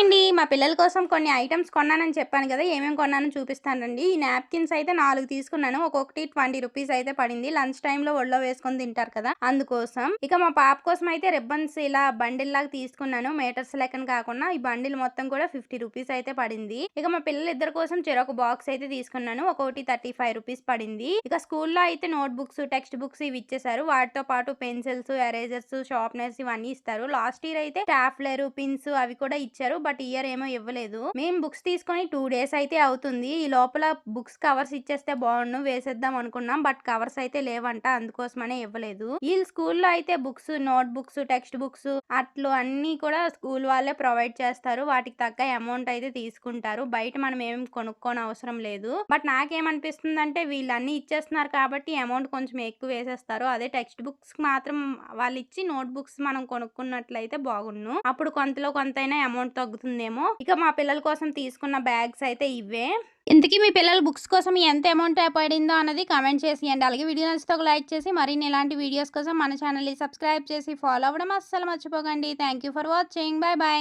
Hi అండి. మా పిల్లల కోసం కొన్ని ఐటెమ్స్ కొన్నానని చెప్పాను గదా! ఏమేమి కొన్నానో చూపిస్తానండి. ఈ నాప్కిన్స్ అయితే 4 తీసుకున్నాను. ఒక్కొక్కటి 20 రూపీస్ అయితే పడింది. లంచ్ టైమ్‌లో ఒళ్ళో వేసుకొని తింటారు కదా! అందుకోసం. ఇక మా పాప కోసం అయితే రిబ్బన్స్ ఇలా బండిల్‌లాగా తీసుకున్నాను. మీటర్స్ లెక్కన కాకుండా ఈ బండిల్ మొత్తం కూడా 50 రూపీస్ అయితే పడింది. ఇక మా పిల్లలిద్దరి కోసం చెరొక బాక్స్ అయితే తీసుకున్నాను. ఒక్కొక్కటి 35 రూపీస్ పడింది. ఇక స్కూల్‌లో అయితే నోట్ బుక్స్, టెక్స్ట్ బుక్స్ ఇవి ఇచ్చేసారు. వాటితో పాటు పెన్సిల్స్, ఎరేజర్స్, షార్ప్‌నర్స్ ఇవన్నీ ఇస్తారు. లాస్ట్ ఇయర్ అయితే స్టాప్లర్, పిన్స్ అవి కూడా ఇచ్చారు. బట్ ఇయర్ ఏమో ఇవ్వలేదు. మేము బుక్స్ తీసుకొని 2 డేస్ అయితే అవుతుంది. ఈ లోపల బుక్స్ కవర్స్ ఇచ్చేస్తే బావుండు వేసేద్దాం అనుకున్నాం. బట్ కవర్స్ అయితే లేవంట. అందుకోసమనే ఇవ్వలేదు. ఈళ్ళు స్కూల్‌లో అయితే books, note books, text books అట్లు అన్నీ కూడా స్కూల్ వాళ్ళే ప్రొవైడ్ చేస్తారు. వాటికి తగ్గ అమౌంట్ అయితే తీసుకుంటారు. బయట మనం ఏం కొనుక్కోనవసరం లేదు. బట్ నాకేమనిపిస్తుందంటే వీళ్ళన్నీ ఇచ్చేస్తున్నారు కాబట్టి అమౌంట్ కొంచెం ఎక్కువ వేసేస్తారు. అదే టెక్స్ట్ బుక్స్‌కి మాత్రం వాళ్ళిచ్చి నోట్ బుక్స్ మనం కొనుక్కున్నట్లయితే బాగున్ను. అప్పుడు కొంతలో కొంతైనా అమౌంట్ తగ్గుతుందేమో. ఇక మా పిల్లల కోసం తీసుకున్న బ్యాగ్స్ అయితే ఇవే. ఇంతకీ మీ పిల్లల బుక్స్ కోసం ఎంత అమౌంట్ పడిందో అన్నది కామెంట్ చేసియండి. అలాగే వీడియో నచ్చితే ఒక లైక్ చేసి మరిన్ని ఇలాంటి వీడియోస్ కోసం మన ఛానల్‌ని సబ్స్క్రైబ్ చేసి ఫాలో అవ్వడం అస్సలు మర్చిపోకండి. Thank you for watching. By by.